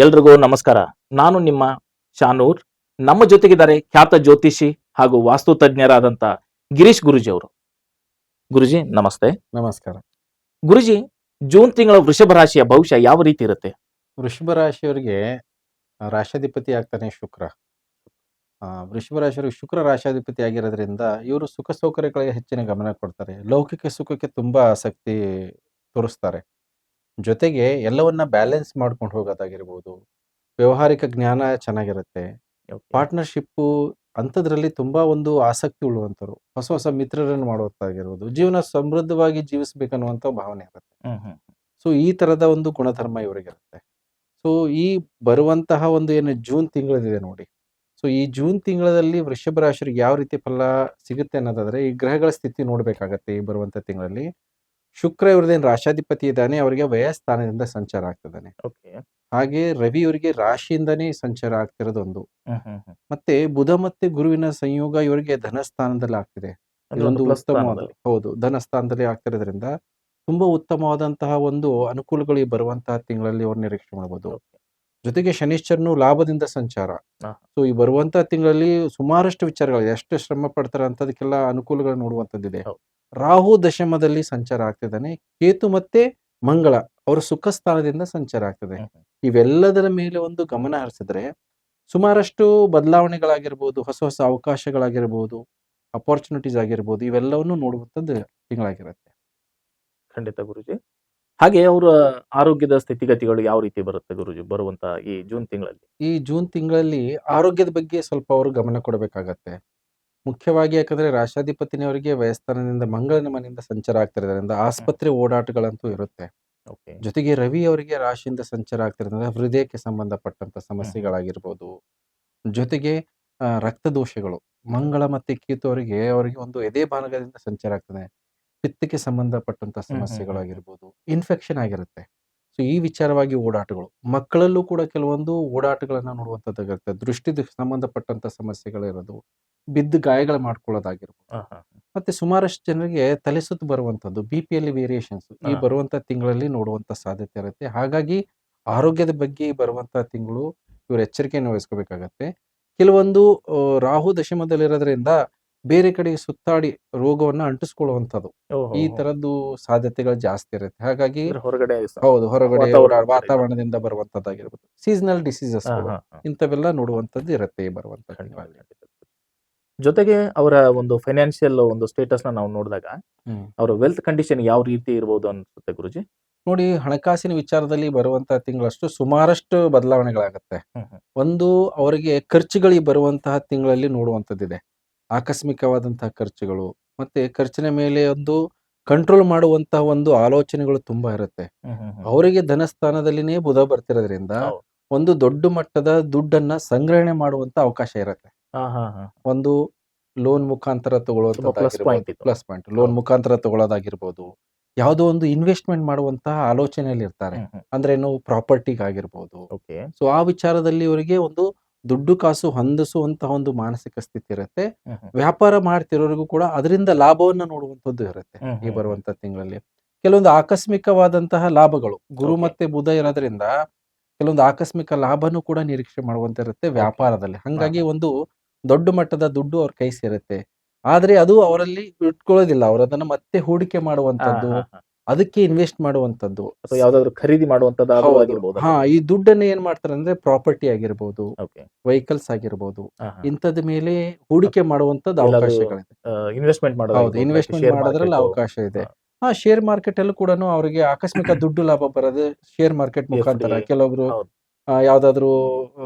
ಎಲ್ರಿಗೂ ನಮಸ್ಕಾರ. ನಾನು ನಿಮ್ಮ ಶಾನೂರ್. ನಮ್ಮ ಜೊತೆಗಿದ್ದಾರೆ ಖ್ಯಾತ ಜ್ಯೋತಿಷಿ ಹಾಗೂ ವಾಸ್ತು ತಜ್ಞರಾದಂತ ಗಿರೀಶ್ ಗುರುಜಿ ಅವರು. ಗುರುಜಿ ನಮಸ್ತೆ. ನಮಸ್ಕಾರ. ಗುರುಜಿ, ಜೂನ್ ತಿಂಗಳ ವೃಷಭ ರಾಶಿಯ ಭವಿಷ್ಯ ಯಾವ ರೀತಿ ಇರುತ್ತೆ? ವೃಷಭ ರಾಶಿಯವರಿಗೆ ರಾಶಾಧಿಪತಿ ಆಗ್ತಾನೆ ಶುಕ್ರ. ವೃಷಭ ರಾಶಿಯವರಿಗೆ ಶುಕ್ರ ರಾಶಾಧಿಪತಿ ಆಗಿರೋದ್ರಿಂದ ಇವರು ಸುಖ ಸೌಕರ್ಯಗಳಿಗೆ ಹೆಚ್ಚಿನ ಗಮನ ಕೊಡ್ತಾರೆ. ಲೌಕಿಕ ಸುಖಕ್ಕೆ ತುಂಬಾ ಆಸಕ್ತಿ ತೋರಿಸ್ತಾರೆ. ಜೊತೆಗೆ ಎಲ್ಲವನ್ನ ಬ್ಯಾಲೆನ್ಸ್ ಮಾಡ್ಕೊಂಡು ಹೋಗೋದಾಗಿರ್ಬೋದು. ವ್ಯವಹಾರಿಕ ಜ್ಞಾನ ಚೆನ್ನಾಗಿರುತ್ತೆ. ಪಾರ್ಟ್ನರ್ಶಿಪ್ಪು ಅಂಥದ್ರಲ್ಲಿ ತುಂಬಾ ಒಂದು ಆಸಕ್ತಿ ಉಳ್ಳುವಂಥವ್ರು. ಹೊಸ ಹೊಸ ಮಿತ್ರರನ್ನು ಮಾಡುವಂತಾಗಿರ್ಬೋದು. ಜೀವನ ಸಮೃದ್ಧವಾಗಿ ಜೀವಿಸ್ಬೇಕನ್ನುವಂಥ ಭಾವನೆ ಇರುತ್ತೆ. ಸೊ ಈ ತರದ ಒಂದು ಗುಣಧರ್ಮ ಇವರಿಗಿರುತ್ತೆ. ಸೊ ಈ ಬರುವಂತಹ ಒಂದು ಏನು ಜೂನ್ ತಿಂಗಳಿದೆ ನೋಡಿ. ಸೊ ಈ ಜೂನ್ ತಿಂಗಳಲ್ಲಿ ವೃಷಭ ರಾಶಿಯವರಿಗೆ ಯಾವ ರೀತಿ ಫಲ ಸಿಗುತ್ತೆ ಅನ್ನೋದಾದ್ರೆ ಈ ಗ್ರಹಗಳ ಸ್ಥಿತಿ ನೋಡ್ಬೇಕಾಗತ್ತೆ. ಈ ಬರುವಂತ ತಿಂಗಳಲ್ಲಿ ಶುಕ್ರ ಇವ್ರದೇನು ರಾಶಾಧಿಪತಿ ಇದ್ದಾನೆ, ಅವರಿಗೆ ವ್ಯಯ ಸ್ಥಾನದಿಂದ ಸಂಚಾರ ಆಗ್ತಿದ್ದಾನೆ. ಹಾಗೆ ರವಿ ಇವರಿಗೆ ರಾಶಿಯಿಂದಾನೇ ಸಂಚಾರ ಆಗ್ತಿರೋದು ಒಂದು. ಮತ್ತೆ ಬುಧ ಮತ್ತೆ ಗುರುವಿನ ಸಂಯೋಗ ಇವರಿಗೆ ಧನಸ್ಥಾನದಲ್ಲಿ ಆಗ್ತಿದೆ. ಇದೊಂದು ಉತ್ತಮವಾದ, ಹೌದು, ಧನಸ್ಥಾನದಲ್ಲಿ ಆಗ್ತಿರೋದ್ರಿಂದ ತುಂಬಾ ಉತ್ತಮವಾದಂತಹ ಒಂದು ಅನುಕೂಲಗಳು ಈ ಬರುವಂತಹ ತಿಂಗಳಲ್ಲಿ ಅವ್ರು ನಿರೀಕ್ಷೆ ಮಾಡಬಹುದು. ಜೊತೆಗೆ ಶನಿಶ್ಚರನು ಲಾಭದಿಂದ ಸಂಚಾರ. ಸೊ ಈ ಬರುವಂತಹ ತಿಂಗಳಲ್ಲಿ ಸುಮಾರಷ್ಟು ವಿಚಾರಗಳಿದೆ. ಎಷ್ಟು ಶ್ರಮ ಪಡ್ತಾರೆ ಅಂತದಕ್ಕೆಲ್ಲ ಅನುಕೂಲಗಳು ನೋಡುವಂತದ್ದಿದೆ. ರಾಹು ದಶಮದಲ್ಲಿ ಸಂಚಾರ ಆಗ್ತಿದ್ದಾನೆ. ಕೇತು ಮತ್ತೆ ಮಂಗಳ ಅವರ ಸುಖ ಸ್ಥಾನದಿಂದ ಸಂಚಾರ ಆಗ್ತದೆ. ಇವೆಲ್ಲದರ ಮೇಲೆ ಒಂದು ಗಮನ ಹರಿಸಿದ್ರೆ ಸುಮಾರಷ್ಟು ಬದಲಾವಣೆಗಳಾಗಿರ್ಬೋದು, ಹೊಸ ಹೊಸ ಅವಕಾಶಗಳಾಗಿರ್ಬೋದು, ಅಪರ್ಚುನಿಟೀಸ್ ಆಗಿರ್ಬೋದು, ಇವೆಲ್ಲವನ್ನು ನೋಡುವಂಥದ್ದು ತಿಂಗಳಾಗಿರುತ್ತೆ. ಖಂಡಿತ ಗುರುಜಿ. ಹಾಗೆ ಅವರ ಆರೋಗ್ಯದ ಸ್ಥಿತಿಗತಿಗಳು ಯಾವ ರೀತಿ ಬರುತ್ತೆ ಗುರುಜಿ ಬರುವಂತ ಈ ಜೂನ್ ತಿಂಗಳಲ್ಲಿ? ಈ ಜೂನ್ ತಿಂಗಳಲ್ಲಿ ಆರೋಗ್ಯದ ಬಗ್ಗೆ ಸ್ವಲ್ಪ ಅವರು ಗಮನ ಕೊಡಬೇಕಾಗತ್ತೆ. ಮುಖ್ಯವಾಗಿ ಯಾಕಂದ್ರೆ ರಾಶಾಧಿಪತಿನವರಿಗೆ ವ್ಯಯಸ್ಥಾನದಿಂದ ಮಂಗಳನ ಮನೆಯಿಂದ ಸಂಚಾರ ಆಗ್ತಿರೋದ್ರಿಂದ ಆಸ್ಪತ್ರೆ ಓಡಾಟಗಳಂತೂ ಇರುತ್ತೆ. ಜೊತೆಗೆ ರವಿ ಅವರಿಗೆ ರಾಶಿಯಿಂದ ಸಂಚಾರ ಆಗ್ತಿರೋದ್ರಿಂದ ಹೃದಯಕ್ಕೆ ಸಂಬಂಧಪಟ್ಟಂತ ಸಮಸ್ಯೆಗಳಾಗಿರ್ಬೋದು. ಜೊತೆಗೆ ರಕ್ತ ದೋಷಗಳು. ಮಂಗಳ ಮತ್ತೆ ಕೇತು ಅವರಿಗೆ ಒಂದು ಎದೆ ಭಾಗದಿಂದ ಸಂಚಾರ ಆಗ್ತದೆ. ಪಿತ್ತಕ್ಕೆ ಸಂಬಂಧಪಟ್ಟಂತ ಸಮಸ್ಯೆಗಳಾಗಿರ್ಬೋದು, ಇನ್ಫೆಕ್ಷನ್ ಆಗಿರುತ್ತೆ. ಸೊ ಈ ವಿಚಾರವಾಗಿ ಓಡಾಟಗಳು. ಮಕ್ಕಳಲ್ಲೂ ಕೂಡ ಕೆಲವೊಂದು ಓಡಾಟಗಳನ್ನ ನೋಡುವಂತದ್ದಾಗಿರುತ್ತೆ. ದೃಷ್ಟಿಗೆ ಸಂಬಂಧಪಟ್ಟಂತ ಸಮಸ್ಯೆಗಳಿರೋದು, ಬಿದ್ದು ಗಾಯಗಳು ಮಾಡ್ಕೊಳ್ಳೋದಾಗಿರ್ಬೋದು. ಮತ್ತೆ ಸುಮಾರಷ್ಟು ಜನರಿಗೆ ತಲೆ ಸುತ್ತು ಬರುವಂತದ್ದು, BPಯಲ್ಲಿ ವೇರಿಯೇಷನ್ಸ್ ಈ ಬರುವಂತ ತಿಂಗಳಲ್ಲಿ ನೋಡುವಂತ ಸಾಧ್ಯತೆ ಇರುತ್ತೆ. ಹಾಗಾಗಿ ಆರೋಗ್ಯದ ಬಗ್ಗೆ ಬರುವಂತ ತಿಂಗಳು ಇವರು ಎಚ್ಚರಿಕೆಯನ್ನು ವಹಿಸ್ಕೋಬೇಕಾಗತ್ತೆ. ಕೆಲವೊಂದು ರಾಹು ದಶಮದಲ್ಲಿರೋದ್ರಿಂದ ಬೇರೆ ಕಡೆಗೆ ಸುತ್ತಾಡಿ ರೋಗವನ್ನ ಅಂಟಿಸ್ಕೊಳ್ಳುವಂಥದ್ದು, ಈ ತರದ್ದು ಸಾಧ್ಯತೆಗಳು ಜಾಸ್ತಿ ಇರುತ್ತೆ. ಹಾಗಾಗಿ ಹೊರಗಡೆ ಹೊರಗಡೆ ವಾತಾವರಣದಿಂದ ಬರುವಂತದ್ದಾಗಿರ್ಬೋದು, ಸೀಸನಲ್ ಡಿಸೀಸಸ್ ಇಂಥವೆಲ್ಲ ನೋಡುವಂತದ್ದು ಇರುತ್ತೆ ಈ ಬರುವಂತ. ಜೊತೆಗೆ ಅವರ ಒಂದು ಫೈನಾನ್ಷಿಯಲ್ ಒಂದು ಸ್ಟೇಟಸ್ ನ ನಾವು ನೋಡಿದಾಗ ಅವರ ವೆಲ್ತ್ ಕಂಡೀಷನ್ ಯಾವ ರೀತಿ ಇರಬಹುದು ಅನ್ಸುತ್ತೆ ಗುರುಜಿ? ನೋಡಿ, ಹಣಕಾಸಿನ ವಿಚಾರದಲ್ಲಿ ಬರುವಂತ ತಿಂಗಳಷ್ಟು ಸುಮಾರಷ್ಟು ಬದಲಾವಣೆಗಳಾಗತ್ತೆ. ಒಂದು, ಅವರಿಗೆ ಖರ್ಚುಗಳಿಗೆ ಬರುವಂತಹ ತಿಂಗಳಲ್ಲಿ ನೋಡುವಂತದ್ದಿದೆ. ಆಕಸ್ಮಿಕವಾದಂತಹ ಖರ್ಚುಗಳು, ಮತ್ತೆ ಖರ್ಚಿನ ಮೇಲೆ ಒಂದು ಕಂಟ್ರೋಲ್ ಮಾಡುವಂತಹ ಒಂದು ಆಲೋಚನೆಗಳು ತುಂಬಾ ಇರುತ್ತೆ. ಅವರಿಗೆ ಧನಸ್ಥಾನದಲ್ಲಿನೇ ಬುಧ ಬರ್ತಿರೋದ್ರಿಂದ ಒಂದು ದೊಡ್ಡ ಮಟ್ಟದ ದುಡ್ಡನ್ನ ಸಂಗ್ರಹಣೆ ಮಾಡುವಂತ ಅವಕಾಶ ಇರುತ್ತೆ. ಒಂದು ಲೋನ್ ಮುಖಾಂತರ ಪ್ಲಸ್ ಪಾಯಿಂಟ್ ಲೋನ್ ಮುಖಾಂತರ ತಗೊಳ್ಳೋದಾಗಿರ್ಬೋದು, ಯಾವುದೋ ಒಂದು ಇನ್ವೆಸ್ಟ್ಮೆಂಟ್ ಮಾಡುವಂತಹ ಆಲೋಚನೆಯಲ್ಲಿ ಇರ್ತಾರೆ. ಅಂದ್ರೆ ಪ್ರಾಪರ್ಟಿಗಾಗಿರ್ಬೋದು. ಸೊ ಆ ವಿಚಾರದಲ್ಲಿ ಇವರಿಗೆ ಒಂದು ದುಡ್ಡು ಕಾಸು ಹೊಂದಿಸುವಂತಹ ಒಂದು ಮಾನಸಿಕ ಸ್ಥಿತಿ ಇರುತ್ತೆ. ವ್ಯಾಪಾರ ಮಾಡ್ತಿರೋರಿಗೂ ಕೂಡ ಅದರಿಂದ ಲಾಭವನ್ನ ನೋಡುವಂತದ್ದು ಇರುತ್ತೆ ಈ ಬರುವಂತ ತಿಂಗಳಲ್ಲಿ. ಕೆಲವೊಂದು ಆಕಸ್ಮಿಕವಾದಂತಹ ಲಾಭಗಳು, ಗುರು ಮತ್ತೆ ಬುಧ ಇರೋದ್ರಿಂದ ಕೆಲವೊಂದು ಆಕಸ್ಮಿಕ ಲಾಭನೂ ಕೂಡ ನಿರೀಕ್ಷೆ ಮಾಡುವಂತ ಇರುತ್ತೆ ವ್ಯಾಪಾರದಲ್ಲಿ. ಹಂಗಾಗಿ ಒಂದು ದೊಡ್ಡ ಮಟ್ಟದ ದುಡ್ಡು ಅವ್ರ ಕೈ ಸೇರುತ್ತೆ. ಆದ್ರೆ ಅದು ಅವರಲ್ಲಿ ಇಟ್ಕೊಳ್ಳೋದಿಲ್ಲ. ಅವ್ರ ಅದನ್ನ ಮತ್ತೆ ಹೂಡಿಕೆ ಮಾಡುವಂತದ್ದು, ಅದಕ್ಕೆ ಇನ್ವೆಸ್ಟ್ ಮಾಡುವಂತದ್ದು, ಯಾವ್ದಾದ್ರು ಖರೀದಿ ಮಾಡುವಂತದ್ದು. ಈ ದುಡ್ಡನ್ನ ಏನ್ ಮಾಡ್ತಾರೆ ಅಂದ್ರೆ ಪ್ರಾಪರ್ಟಿ ಆಗಿರ್ಬೋದು, ವೆಹಿಕಲ್ಸ್ ಆಗಿರ್ಬೋದು, ಇಂಥದ್ ಮೇಲೆ ಹೂಡಿಕೆ ಮಾಡುವಂತದ್ದು ಅವಕಾಶಗಳಿದೆ. ಇನ್ವೆಸ್ಟ್ಮೆಂಟ್ ಮಾಡೋದ್ರಲ್ಲಿ ಅವಕಾಶ ಇದೆ. ಶೇರ್ ಮಾರ್ಕೆಟ್ ಅಲ್ಲೂ ಕೂಡ ಅವರಿಗೆ ಆಕಸ್ಮಿಕ ದುಡ್ಡು ಲಾಭ ಬರೋದು ಶೇರ್ ಮಾರ್ಕೆಟ್ ಮುಖಾಂತರ. ಕೆಲವೊಬ್ರು ಯಾವ್ದಾದ್ರು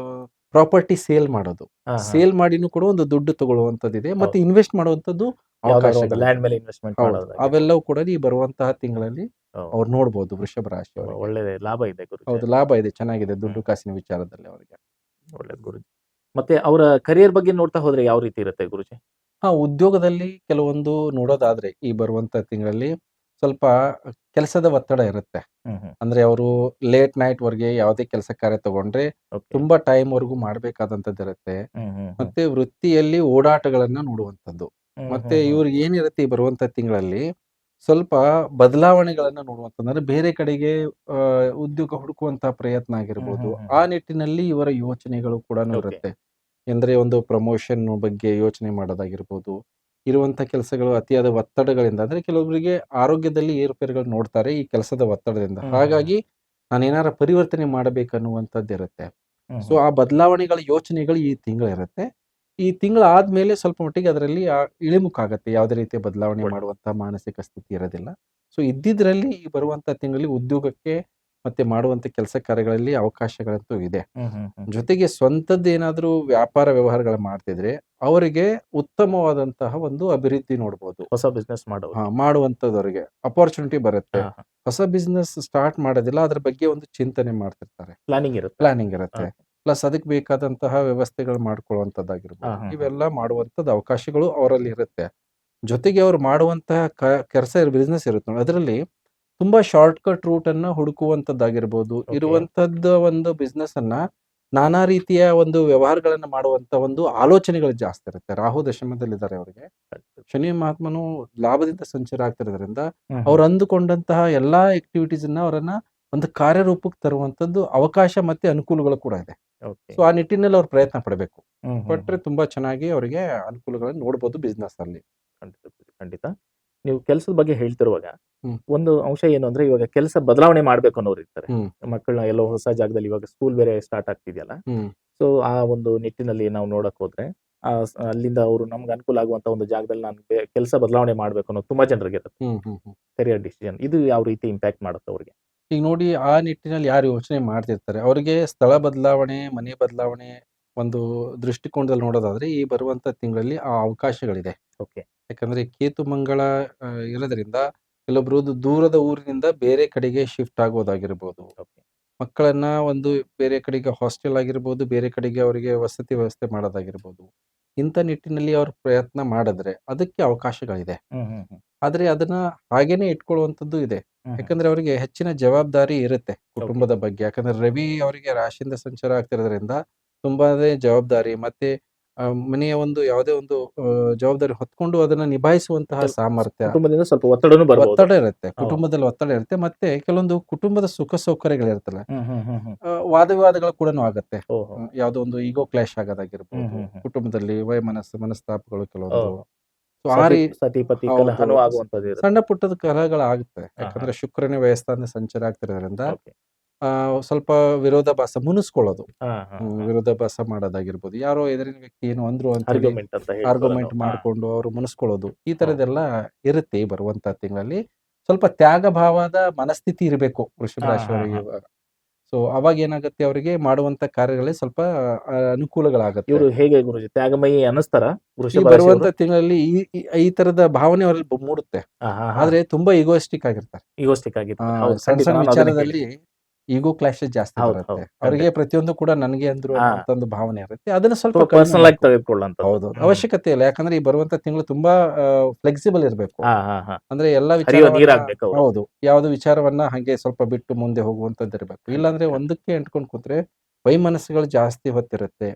ಪ್ರಾಪರ್ಟಿ ಸೇಲ್ ಮಾಡೋದು, ಸೇಲ್ ಮಾಡಿನೂ ಕೂಡ ಒಂದು ದುಡ್ಡು ತಗೊಳ್ಳುವಂತದ್ದಿದೆ. ಮತ್ತೆ ಇನ್ವೆಸ್ಟ್ ಮಾಡುವಂತದ್ದು ಅವಕಾಶ, ಅವೆಲ್ಲವೂ ಕೂಡ ಈ ಬರುವಂತಹ ತಿಂಗಳಲ್ಲಿ ಅವ್ರು ನೋಡ್ಬೋದು. ವೃಷಭ ರಾಶಿ ಒಳ್ಳೆ ಲಾಭ ಇದೆ. ಹೌದು, ಲಾಭ ಇದೆ, ಚೆನ್ನಾಗಿದೆ ದುಡ್ಡು ಕಾಸಿನ ವಿಚಾರದಲ್ಲಿ ಅವರಿಗೆ. ಒಳ್ಳೆದು ಗುರುಜಿ. ಮತ್ತೆ ಅವರ ಕರಿಯರ್ ಬಗ್ಗೆ ನೋಡ್ತಾ ಹೋದ್ರೆ ಯಾವ ರೀತಿ ಇರುತ್ತೆ ಗುರುಜಿ? ಉದ್ಯೋಗದಲ್ಲಿ ಕೆಲವೊಂದು ನೋಡೋದಾದ್ರೆ ಈ ಬರುವಂತ ತಿಂಗಳಲ್ಲಿ ಸ್ವಲ್ಪ ಕೆಲಸದ ಒತ್ತಡ ಇರುತ್ತೆ. ಅಂದ್ರೆ ಅವರು ಲೇಟ್ ನೈಟ್ ವರ್ಗೆ ಯಾವುದೇ ಕೆಲಸ ಕಾರ್ಯ ತಗೊಂಡ್ರೆ ತುಂಬಾ ಟೈಮ್ ವರ್ಗು ಮಾಡ್ಬೇಕಾದಂತದ್ದು ಇರುತ್ತೆ. ಮತ್ತೆ ವೃತ್ತಿಯಲ್ಲಿ ಓಡಾಟಗಳನ್ನ ನೋಡುವಂತದ್ದು. ಮತ್ತೆ ಇವ್ರಿಗೆ ಏನಿರುತ್ತೆ ಈ ಬರುವಂತ ತಿಂಗಳಲ್ಲಿ ಸ್ವಲ್ಪ ಬದಲಾವಣೆಗಳನ್ನ ನೋಡುವಂತಂದ್ರೆ ಬೇರೆ ಕಡೆಗೆ ಉದ್ಯೋಗ ಹುಡುಕುವಂತಹ ಪ್ರಯತ್ನ ಆಗಿರ್ಬೋದು. ಆ ನಿಟ್ಟಿನಲ್ಲಿ ಇವರ ಯೋಚನೆಗಳು ಕೂಡ Okay. ಇರುತ್ತೆ. ಅಂದ್ರೆ ಒಂದು ಪ್ರಮೋಷನ್ ಬಗ್ಗೆ ಯೋಚನೆ ಮಾಡೋದಾಗಿರ್ಬೋದು. ಇರುವಂತ ಕೆಲಸಗಳು ಅತಿಯಾದ ಒತ್ತಡಗಳಿಂದ ಅಂದ್ರೆ ಕೆಲವೊಬ್ಬರಿಗೆ ಆರೋಗ್ಯದಲ್ಲಿ ಏರುಪೇರುಗಳು ನೋಡ್ತಾರೆ ಈ ಕೆಲಸದ ಒತ್ತಡದಿಂದ. ಹಾಗಾಗಿ ನಾನೇನಾರ ಪರಿವರ್ತನೆ ಮಾಡಬೇಕನ್ನುವಂಥದ್ದು ಇರುತ್ತೆ. ಸೊ ಆ ಬದಲಾವಣೆಗಳ ಯೋಚನೆಗಳು ಈ ತಿಂಗಳಿರುತ್ತೆ. ಈ ತಿಂಗಳು ಆದ್ಮೇಲೆ ಸ್ವಲ್ಪ ಮಟ್ಟಿಗೆ ಅದರಲ್ಲಿ ಇಳಿಮುಖಾಗತ್ತೆ. ಯಾವುದೇ ರೀತಿಯ ಬದಲಾವಣೆ ಒಳ್ಳೆ. ಮಾಡುವಂತ ಮಾನಸಿಕ ಸ್ಥಿತಿ ಇರೋದಿಲ್ಲ. ಸೊ ಇದ್ದಿದ್ರಲ್ಲಿ ಈ ಬರುವಂತ ತಿಂಗಳಲ್ಲಿ ಉದ್ಯೋಗಕ್ಕೆ ಮತ್ತೆ ಮಾಡುವಂತ ಕೆಲಸ ಕಾರ್ಯಗಳಲ್ಲಿ ಅವಕಾಶಗಳಂತೂ ಇದೆ. ಜೊತೆಗೆ ಸ್ವಂತದ್ದು ಏನಾದ್ರೂ ವ್ಯಾಪಾರ ವ್ಯವಹಾರಗಳು ಮಾಡ್ತಿದ್ರೆ ಅವರಿಗೆ ಉತ್ತಮವಾದಂತಹ ಒಂದು ಅಭಿವೃದ್ಧಿ ನೋಡ್ಬೋದು. ಹೊಸ ಬಿಸ್ನೆಸ್ ಮಾಡೋದು. ಮಾಡುವಂತದವರಿಗೆ ಅಪರ್ಚುನಿಟಿ ಬರುತ್ತೆ. ಹೊಸ ಬಿಸ್ನೆಸ್ ಸ್ಟಾರ್ಟ್ ಮಾಡೋದಿಲ್ಲ, ಅದ್ರ ಬಗ್ಗೆ ಒಂದು ಚಿಂತನೆ ಮಾಡ್ತಿರ್ತಾರೆ, ಪ್ಲಾನಿಂಗ್ ಇರುತ್ತೆ. ಪ್ಲಾನಿಂಗ್ ಇರುತ್ತೆ. ಪ್ಲಸ್ ಅದಕ್ಕೆ ಬೇಕಾದಂತಹ ವ್ಯವಸ್ಥೆಗಳು ಮಾಡ್ಕೊಳ್ಳುವಂತದ್ದಾಗಿರ್ಬೋದು. ಇವೆಲ್ಲ ಮಾಡುವಂತದ್ದು ಅವಕಾಶಗಳು ಅವರಲ್ಲಿ ಇರುತ್ತೆ. ಜೊತೆಗೆ ಅವ್ರು ಮಾಡುವಂತಹ ಕೆಲಸ ಬಿಸ್ನೆಸ್ ಇರುತ್ತೆ ನೋಡಿ, ಅದರಲ್ಲಿ ತುಂಬಾ ಶಾರ್ಟ್ ಕಟ್ ರೂಟ್ ಅನ್ನ ಹುಡುಕುವಂತದ್ದಾಗಿರ್ಬೋದು. Okay. ಇರುವಂತದ್ದು ಒಂದು ಬಿಸ್ನೆಸ್ ಅನ್ನ ನಾನಾ ರೀತಿಯ ಒಂದು ವ್ಯವಹಾರಗಳನ್ನ ಮಾಡುವಂತ ಒಂದು ಆಲೋಚನೆಗಳು ಜಾಸ್ತಿ ಇರುತ್ತೆ. ರಾಹು ದಶಮದಲ್ಲಿದ್ದಾರೆ ಅವರಿಗೆ. ಶನಿ ಮಹಾತ್ಮನು ಲಾಭದಿಂದ ಸಂಚಾರ ಆಗ್ತಿರೋದ್ರಿಂದ ಅವ್ರು ಅಂದುಕೊಂಡಂತಹ ಎಲ್ಲಾ ಆಕ್ಟಿವಿಟೀಸ್ ಅನ್ನ ಅವರನ್ನ ಒಂದು ಕಾರ್ಯರೂಪಕ್ಕೆ ತರುವಂತದ್ದು ಅವಕಾಶ ಮತ್ತೆ ಅನುಕೂಲಗಳು ಕೂಡ ಇದೆ. Okay. ಸೊ ಆ ನಿಟ್ಟಿನಲ್ಲಿ ಅವ್ರು ಪ್ರಯತ್ನ ಪಡಬೇಕು. ಹ್ಮ್, ಹ್ಮ್, ಪಟ್ರೆ ತುಂಬಾ ಚೆನ್ನಾಗಿ ಅವರಿಗೆ ಅನುಕೂಲಗಳನ್ನು ನೋಡಬಹುದು ಬಿಸ್ನೆಸ್ ಅಲ್ಲಿ. ಖಂಡಿತ ಖಂಡಿತ. ನೀವು ಕೆಲಸದ ಬಗ್ಗೆ ಹೇಳ್ತಿರುವಾಗ ಹ್ಮ್. ಒಂದು ಅಂಶ ಏನು ಅಂದ್ರೆ ಇವಾಗ ಕೆಲಸ ಬದಲಾವಣೆ ಮಾಡ್ಬೇಕು ಅನ್ನೋರು ಇರ್ತಾರೆ. ಹ್ಮ್. ಮಕ್ಕಳನ್ನ ಎಲ್ಲೋ ಹೊಸ ಜಾಗದಲ್ಲಿ ಇವಾಗ ಸ್ಕೂಲ್ ಬೇರೆ ಸ್ಟಾರ್ಟ್ ಆಗ್ತಿದೆಯಲ್ಲ, ಹ್ಮ್. ಸೊ ಆ ಒಂದು ನಿಟ್ಟಿನಲ್ಲಿ ನಾವು ನೋಡಕ್ ಹೋದ್ರೆ ಅಲ್ಲಿಂದ ಅವರು ನಮ್ಗೆ ಅನುಕೂಲ ಆಗುವಂತ ಒಂದು ಜಾಗದಲ್ಲಿ ನಾನು ಕೆಲಸ ಬದಲಾವಣೆ ಮಾಡ್ಬೇಕು ಅನ್ನೋ ತುಂಬಾ ಜನರಿಗೆ ಇರುತ್ತೆ. ಹ್ಮ್. ಹ್ಮ್. ಹ್ಮ್. ಕರಿಯರ್ ಡಿಸಿಷನ್ ಇದು ಯಾವ ರೀತಿ ಇಂಪ್ಯಾಕ್ಟ್ ಮಾಡುತ್ತೆ ಅವ್ರಿಗೆ? ಈಗ ನೋಡಿ, ಆ ನಿಟ್ಟಿನಲ್ಲಿ ಯಾರು ಯೋಚನೆ ಮಾಡ್ತಿರ್ತಾರೆ ಅವರಿಗೆ ಸ್ಥಳ ಬದಲಾವಣೆ, ಮನೆ ಬದಲಾವಣೆ ಒಂದು ದೃಷ್ಟಿಕೋನದಲ್ಲಿ ನೋಡೋದಾದ್ರೆ ಈ ಬರುವಂತ ತಿಂಗಳಲ್ಲಿ ಆ ಅವಕಾಶಗಳಿದೆ. ಓಕೆ. ಯಾಕಂದ್ರೆ ಕೇತು ಮಂಗಳ ಇರೋದ್ರಿಂದ ಕೆಲವೊಬ್ರು ದೂರದ ಊರಿನಿಂದ ಬೇರೆ ಕಡೆಗೆ ಶಿಫ್ಟ್ ಆಗೋದಾಗಿರ್ಬೋದು. Okay. ಮಕ್ಕಳನ್ನ ಒಂದು ಬೇರೆ ಕಡೆಗೆ ಹಾಸ್ಟೆಲ್ ಆಗಿರ್ಬೋದು, ಬೇರೆ ಕಡೆಗೆ ಅವರಿಗೆ ವಸತಿ ವ್ಯವಸ್ಥೆ ಮಾಡೋದಾಗಿರ್ಬೋದು. ಇಂಥ ನಿಟ್ಟಿನಲ್ಲಿ ಅವ್ರು ಪ್ರಯತ್ನ ಮಾಡಿದ್ರೆ ಅದಕ್ಕೆ ಅವಕಾಶಗಳಿದೆ. ಆದ್ರೆ ಅದನ್ನ ಹಾಗೇನೆ ಇಟ್ಕೊಳ್ಳುವಂಥದ್ದು ಇದೆ. ಯಾಕಂದ್ರೆ ಅವರಿಗೆ ಹೆಚ್ಚಿನ ಜವಾಬ್ದಾರಿ ಇರುತ್ತೆ ಕುಟುಂಬದ ಬಗ್ಗೆ. ಯಾಕಂದ್ರೆ ರವಿ ಅವರಿಗೆ ರಾಶಿಯಿಂದ ಸಂಚಾರ ಆಗ್ತಿರೋದ್ರಿಂದ ತುಂಬಾನೇ ಜವಾಬ್ದಾರಿ ಮತ್ತೆ ಮನೆಯ ಒಂದು ಯಾವುದೇ ಒಂದು ಜವಾಬ್ದಾರಿ ಹೊತ್ಕೊಂಡು ಅದನ್ನ ನಿಭಾಯಿಸುವಂತಹ ಸಾಮರ್ಥ್ಯ, ಕುಟುಂಬದಿಂದ ಸ್ವಲ್ಪ ಒತ್ತಡನೂ ಬರ್ಬೋದು. ಒತ್ತಡ ಇರುತ್ತೆ. ಕುಟುಂಬದಲ್ಲಿ ಒತ್ತಡ ಇರುತ್ತೆ. ಮತ್ತೆ ಕೆಲವೊಂದು ಕುಟುಂಬದ ಸುಖ ಸೌಕರ್ಯಗಳಿರ್ತಲ್ಲ, ವಾದ ವಿವಾದಗಳು ಕೂಡ ಆಗತ್ತೆ. ಓಹೋ. ಯಾವ್ದೋ ಒಂದು ಈಗೋ ಕ್ಲಾಶ್ ಆಗೋದಾಗಿರ್ಬೋದು, ಕುಟುಂಬದಲ್ಲಿ ಮನಸ್ತಾಪಗಳು ಕೆಲವೊಂದು. So ಸತಿಪತಿ ಹೌದು. ಕಲಹನೂ ಆಗುವಂತದ್ದು ಇರುತ್ತೆ. ಸಣ್ಣ ಪುಟ್ಟದ ಕಲಹಗಳಾಗುತ್ತೆ. ಯಾಕಂದ್ರೆ ಶುಕ್ರನೇ ವ್ಯಯಸ್ಥಾನ ಸಂಚಾರ ಆಗ್ತಿರೋದ್ರಿಂದ Okay. ಸ್ವಲ್ಪ ವಿರೋಧಾಭಾಸ ಮುನಿಸ್ಕೊಳ್ಳೋದು, ಹಾ, ಹಾ, ಹಾ. ವಿರೋಧಾಭಾಸ ಮಾಡೋದಾಗಿರ್ಬೋದು. ಯಾರೋ ಎದುರಿನ ವ್ಯಕ್ತಿ ಏನು ಅಂದ್ರು ಅಂತ Argument ಅಂತ ಹೇಳ್ಕೊಳ್ಳೋದು. ಆರ್ಗ್ಯುಮೆಂಟ್ ಮಾಡ್ಕೊಂಡು ಅವರು ಮುನಿಸ್ಕೊಳ್ಳೋದು, ಈ ತರದೆಲ್ಲ ಇರುತ್ತೆ ಈ ಬರುವಂತ ತಿಂಗಳಲ್ಲಿ. ಸ್ವಲ್ಪ ತ್ಯಾಗ ಭಾವದ ಮನಸ್ಥಿತಿ ಇರಬೇಕು ವೃಷಭ ರಾಶಿಯವರಿಗೆ ಇವಾಗ. ಸೊ ಅವಾಗ ಏನಾಗುತ್ತೆ, ಅವರಿಗೆ ಮಾಡುವಂತ ಕಾರ್ಯಗಳಲ್ಲಿ ಸ್ವಲ್ಪ ಅನುಕೂಲಗಳಾಗತ್ತೆ. ಇವರು ಹೇಗೆ ಗುರುಜಿ ತ್ಯಾಗಮಯಿ ಅನ್ನಿಸ್ತಾರ ಈ ವೃಷಭ ಬರುವಂತ ತಿಂಗಳಲ್ಲಿ ಈ ತರದ ಭಾವನೆ ಅವರಲ್ಲಿ ಮೂಡುತ್ತೆ. ಆದ್ರೆ ತುಂಬಾ ಈಗೋಯಿಸ್ಟಿಕ್ ಆಗಿರ್ತಾರೆ. ಈಗೋಸ್ಟಿಕ್ ಆಗಿತ್ತು. ಸಣ್ಣ ಸಣ್ಣ ವಿಚಾರದಲ್ಲಿ ಈಗೋ ಕ್ಲಾಶಸ್ ಜಾಸ್ತಿ ಬರುತ್ತೆ ಅವರಿಗೆ. ಪ್ರತಿಯೊಂದು ಕೂಡ ನನಗೆ ಅಂದ್ರು ಅನ್ನೋ ಭಾವನೆ ಇರುತ್ತೆ. ಅದನ್ನ ಸ್ವಲ್ಪ ಪರ್ಸನಲ್ ಆಗಿ ತೆಗೆದುಕೊಳ್ಳುವಂತ. ಹೌದು, ಅವಶ್ಯಕತೆ ಇಲ್ಲ. ಯಾಕಂದ್ರೆ ಈ ಬರುವಂತ ತಿಂಗಳು ತುಂಬಾ ಫ್ಲೆಕ್ಸಿಬಲ್ ಇರಬೇಕು. ಅಂದ್ರೆ ಎಲ್ಲಾ ಹೌದು, ಯಾವ್ದು ವಿಚಾರವನ್ನ ಹಾಗೆ ಸ್ವಲ್ಪ ಬಿಟ್ಟು ಮುಂದೆ ಹೋಗುವಂತದ್ದು ಇರಬೇಕು. ಇಲ್ಲಾಂದ್ರೆ ಒಂದಕ್ಕೆ ಅಂಟ್ಕೊಂಡ್ ಕೂತ್ರೆ ವೈಮನಸ್ಸುಗಳು ಜಾಸ್ತಿ ಹೊತ್ತಿರುತ್ತೆ.